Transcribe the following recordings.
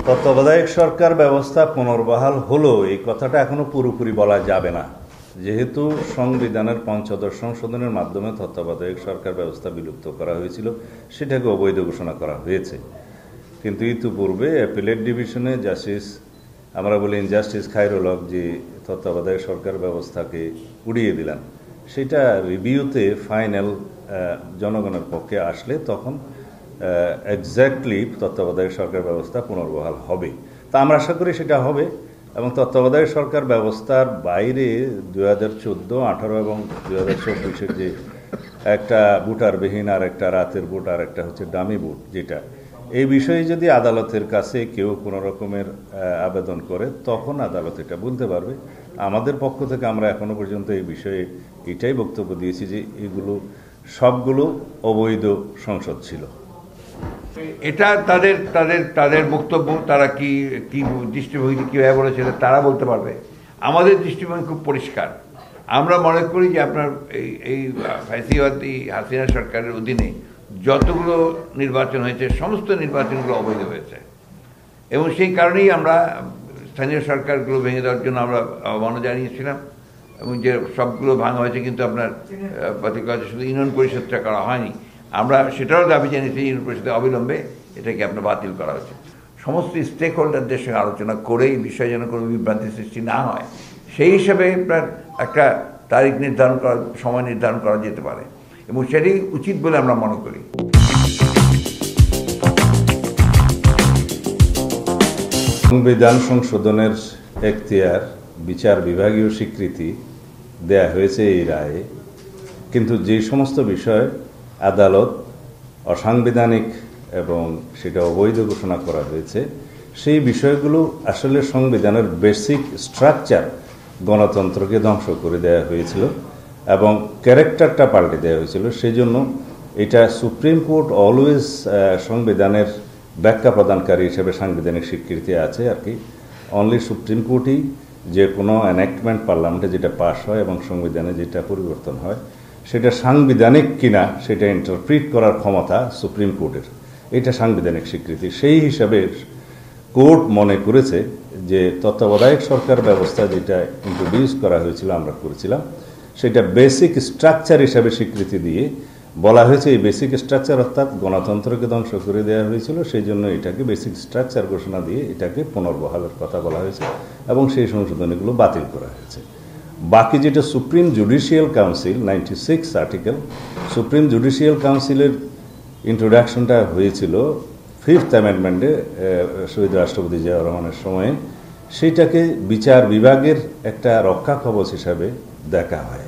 তত্ত্বাবধায়ক সরকার ব্যবস্থা পুনর্বহাল হলো এই কথাটা এখনো পুরোপুরি বলা যাবে না, যেহেতু সংবিধানের পঞ্চদশ সংশোধনের মাধ্যমে তত্ত্বাবধায়ক সরকার ব্যবস্থা বিলুপ্ত করা হয়েছিল, সেটাকে অবৈধ ঘোষণা করা হয়েছে। কিন্তু ইতিপূর্বে অ্যাপিলেট ডিভিশনে জাস্টিস, আমরা বলি জাস্টিস খায়রুল হক, যে তত্ত্বাবধায়ক সরকার ব্যবস্থাকে উড়িয়ে দিলেন, সেটা রিভিউতে ফাইনাল জনগণের পক্ষে আসলে তখন এক্স্যাক্টলি তত্ত্বাবধায়ক সরকার ব্যবস্থা পুনর্বহাল হবে। তা আমরা আশা করি সেটা হবে। এবং তত্ত্বাবধায়ক সরকার ব্যবস্থার বাইরে 2014, 18 এবং 2024-এর যে একটা ভোটারবিহীন আর একটা রাতের ভোট আর একটা হচ্ছে ডামি ভোট, যেটা এই বিষয়ে যদি আদালতের কাছে কেউ কোনো রকমের আবেদন করে তখন আদালত এটা বলতে পারবে। আমাদের পক্ষ থেকে আমরা এখনো পর্যন্ত এই বিষয়ে এটাই বক্তব্য দিয়েছি যে এগুলো সবগুলো অবৈধ সংসদ ছিল। এটা তাদের তাদের তাদের বক্তব্য, তারা কি কি দৃষ্টিভঙ্গি কীভাবে বলেছিল তারা বলতে পারবে। আমাদের দৃষ্টিভঙ্গি খুব পরিষ্কার। আমরা মনে করি যে আপনার এই ফ্যাসিবাদী হাসিনা সরকারের অধীনে যতগুলো নির্বাচন হয়েছে সমস্ত নির্বাচনগুলো অবৈধ হয়েছে, এবং সেই কারণেই আমরা স্থানীয় সরকারগুলো ভেঙে দেওয়ার জন্য আমরা আহ্বান জানিয়েছিলাম, এবং যে সবগুলো ভাঙা হয়েছে কিন্তু আপনার শুধু ইউনিয়ন পরিষদটা করা হয়নি। আমরা সেটারও দাবি জানিয়েছি ইউনিয়ন পরিষদে অবিলম্বে এটাকে আপনার বাতিল করা হয়েছে। সমস্ত স্টেক হোল্ডারদের সঙ্গে আলোচনা করে এই বিষয়ে যেন কোনো বিভ্রান্তি সৃষ্টি না হয়, সেই হিসাবে আপনার একটা তারিখ নির্ধারণ করা, সময় নির্ধারণ করা যেতে পারে, এবং সেটাই উচিত বলে আমরা মনে করি। সংবিধান সংশোধনের এখতিয়ার বিচার বিভাগীয় স্বীকৃতি দেয়া হয়েছে এই রায়ে, কিন্তু যে সমস্ত বিষয় আদালত অসাংবিধানিক এবং সেটা অবৈধ ঘোষণা করা হয়েছে, সেই বিষয়গুলো আসলে সংবিধানের বেসিক স্ট্রাকচার গণতন্ত্রকে ধ্বংস করে দেওয়া হয়েছিল এবং ক্যারেক্টারটা পাল্টে দেওয়া হয়েছিল। সেই জন্য এটা সুপ্রিম কোর্ট অলওয়েজ সংবিধানের ব্যাখ্যা প্রদানকারী হিসেবে সাংবিধানিক স্বীকৃতি আছে আর কি। অনলি সুপ্রিম কোর্টই যে কোনো অ্যানেক্টমেন্ট পার্লামেন্টে যেটা পাস হয় এবং সংবিধানে যেটা পরিবর্তন হয় সেটা সাংবিধানিক কিনা সেটা ইন্টারপ্রিট করার ক্ষমতা সুপ্রিম কোর্টের। এটা সাংবিধানিক স্বীকৃতি। সেই হিসাবে কোর্ট মনে করেছে যে তত্ত্বাবধায়ক সরকার ব্যবস্থা যেটা ইন্ট্রোডিউস করা হয়েছিল, আমরা করেছিলাম, সেটা বেসিক স্ট্রাকচার হিসাবে স্বীকৃতি দিয়ে বলা হয়েছে এই বেসিক স্ট্রাকচার অর্থাৎ গণতন্ত্রকে ধ্বংস করে দেওয়া হয়েছিল, সেই জন্য এটাকে বেসিক স্ট্রাকচার ঘোষণা দিয়ে এটাকে পুনর্বহালের কথা বলা হয়েছে এবং সেই সংশোধনীগুলো বাতিল করা হয়েছে। বাকি যেটা supreme judicial council 96 article, supreme judicial কাউন্সিলের ইন্ট্রোডাকশনটা হয়েছিল 5th অ্যামেন্ডমেন্টে শহীদ রাষ্ট্রপতি জিয়াউর রহমানের সময়ে। সেইটাকে বিচার বিভাগের একটা রক্ষা কবচ হিসাবে দেখা হয়।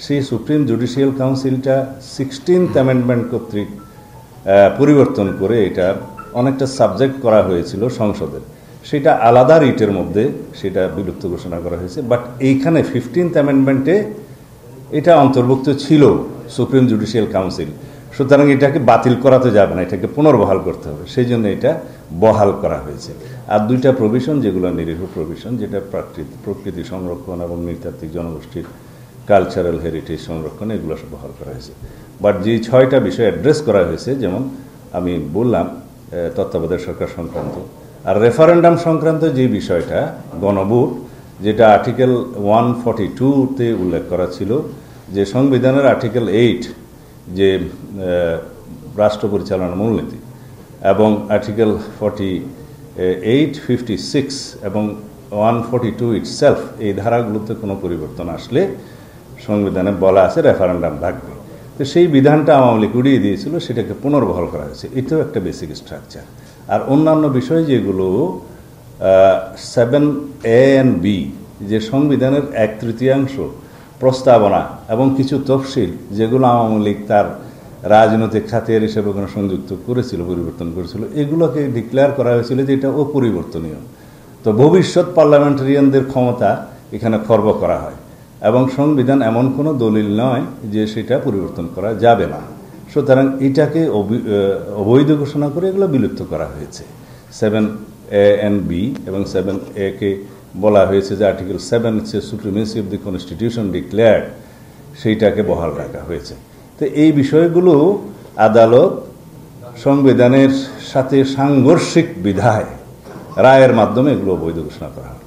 সেই সুপ্রিম জুডিশিয়াল কাউন্সিলটা 16th অ্যামেন্ডমেন্ট কর্তৃক পরিবর্তন করে এটা অনেকটা সাবজেক্ট করা হয়েছিল সংসদের, সেটা আলাদা রিটের মধ্যে সেটা বিলুপ্ত ঘোষণা করা হয়েছে। বাট এইখানে 15th অ্যামেন্ডমেন্টে এটা অন্তর্ভুক্ত ছিল সুপ্রিম জুডিশিয়াল কাউন্সিল, সুতরাং এটাকে বাতিল করাতে যাবে না, এটাকে পুনর্বহাল করতে হবে, সেই জন্য এটা বহাল করা হয়েছে। আর দুইটা প্রভিশন যেগুলো নিরীহ প্রভিশন, যেটা প্রকৃতি সংরক্ষণ এবং নৃতাত্ত্বিক জনগোষ্ঠীর কালচারাল হেরিটেজ সংরক্ষণ, এগুলো সব বহাল করা হয়েছে। বাট যে 6টা বিষয় অ্যাড্রেস করা হয়েছে, যেমন আমি বললাম তত্ত্বাবধায়ক সরকার সংক্রান্ত আর রেফারেন্ডাম সংক্রান্ত যে বিষয়টা গণভোট, যেটা আর্টিকেল 142-তে উল্লেখ করা ছিল যে সংবিধানের আর্টিকেল 8 যে রাষ্ট্র পরিচালনার মূলনীতি এবং আর্টিকেল 48, 56 এবং 142 ইটসেলফ, এই ধারাগুলোতে কোনো পরিবর্তন আসলে সংবিধানে বলা আছে রেফারেন্ডাম থাকবে। তো সেই বিধানটা আওয়ামী লীগ উড়িয়ে দিয়েছিল, সেটাকে পুনর্বহাল করা হয়েছে। এটাও একটা বেসিক স্ট্রাকচার। আর অন্যান্য বিষয় যেগুলো 7A and B, যে সংবিধানের 1/3 প্রস্তাবনা এবং কিছু তফসিল যেগুলো আওয়ামী লীগ তার রাজনৈতিক খাতের হিসেবে কোনো সংযুক্ত করেছিল, পরিবর্তন করেছিল, এগুলোকে ডিক্লেয়ার করা হয়েছিল যে এটা অপরিবর্তনীয়। তো ভবিষ্যৎ পার্লামেন্টারিয়ানদের ক্ষমতা এখানে খর্ব করা হয় এবং সংবিধান এমন কোনো দলিল নয় যে সেটা পরিবর্তন করা যাবে না। সুতরাং এটাকে অবৈধ ঘোষণা করে এগুলো বিলুপ্ত করা হয়েছে। 7A and B এবং 7A কে বলা হয়েছে যে আর্টিকেল 7 হচ্ছে supremacy of the constitution declared, সেইটাকে বহাল রাখা হয়েছে। তো এই বিষয়গুলো আদালত সংবিধানের সাথে সাংঘর্ষিক বিধায় রায়ের মাধ্যমে এগুলো বৈধ ঘোষণা করা হলো।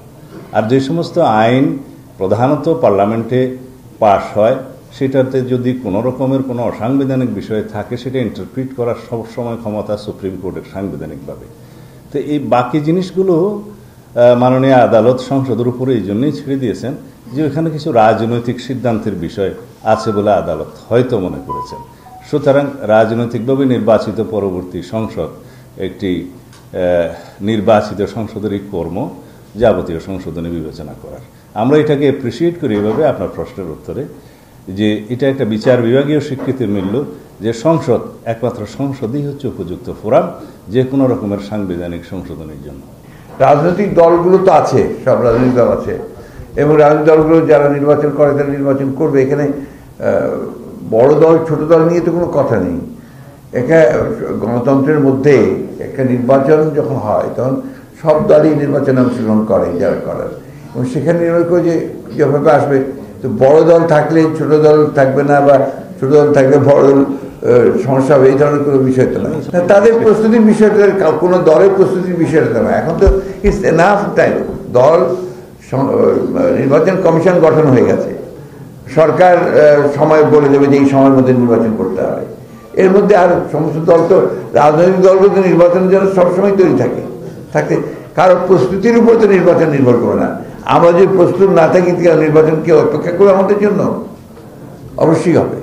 আর যে সমস্ত আইন প্রধানত পার্লামেন্টে পাশ হয় সেটাতে যদি কোনো রকমের কোনো অসাংবিধানিক বিষয় থাকে সেটা ইন্টারপ্রিট করার সবসময় ক্ষমতা সুপ্রিম কোর্টের সাংবিধানিকভাবে। তো এই বাকি জিনিসগুলো মাননীয় আদালত সংসদের উপরে এই জন্যই ছেড়ে দিয়েছেন যে ওখানে কিছু রাজনৈতিক সিদ্ধান্তের বিষয় আছে বলে আদালত হয়তো মনে করেছেন। সুতরাং রাজনৈতিকভাবে নির্বাচিত পরবর্তী সংসদ একটি নির্বাচিত সংসদেরই কর্ম যাবতীয় সংশোধনী বিবেচনা করার। আমরা এটাকে অ্যাপ্রিসিয়েট করি এভাবে আপনার প্রশ্নের উত্তরে যে এটা একটা বিচার বিভাগীয় স্বীকৃতির মূল্য যে সংসদ একমাত্র সংসদই হচ্ছে উপযুক্ত ফোরাম যে কোনো রকমের সাংবিধানিক সংশোধনের জন্য। রাজনৈতিক দলগুলো তো আছে, সব রাজনৈতিক দল আছে এবং রাজনৈতিক দলগুলো যারা নির্বাচন করে তারা নির্বাচন করবে। এখানে বড় দল ছোট দল নিয়ে তো কোনো কথা নেই। এখানে গণতন্ত্রের মধ্যে একটা নির্বাচন যখন হয় তখন সব দলই নির্বাচনে অংশগ্রহণ করে যারা করার, এবং সেখানে নির্ভর করে যে যেভাবে আসবে। তো বড় দল থাকলে ছোট দল থাকবে না, বা ছোট দল থাকলে বড় দল সমস্যা হবে, এই ধরনের কোনো বিষয় তো নয়। তাদের প্রস্তুতির বিষয়টা কোনো দলের প্রস্তুতির বিষয়টা নয়। এখন তো ইটস এনাফ টাইম, দল নির্বাচন কমিশন গঠন হয়ে গেছে, সরকার সময় বলে দেবে যে এই সময়ের মধ্যে নির্বাচন করতে হবে। এর মধ্যে আর সমস্ত দল তো রাজনৈতিক দলগুলো তো নির্বাচনের জন্য সবসময় তৈরি থাকতে কারো প্রস্তুতির উপর তো নির্বাচন নির্ভর করে না। আমরা যদি প্রস্তুত না থাকি নির্বাচন কি অপেক্ষা করবে আমাদের জন্য? অবশ্যই হবে।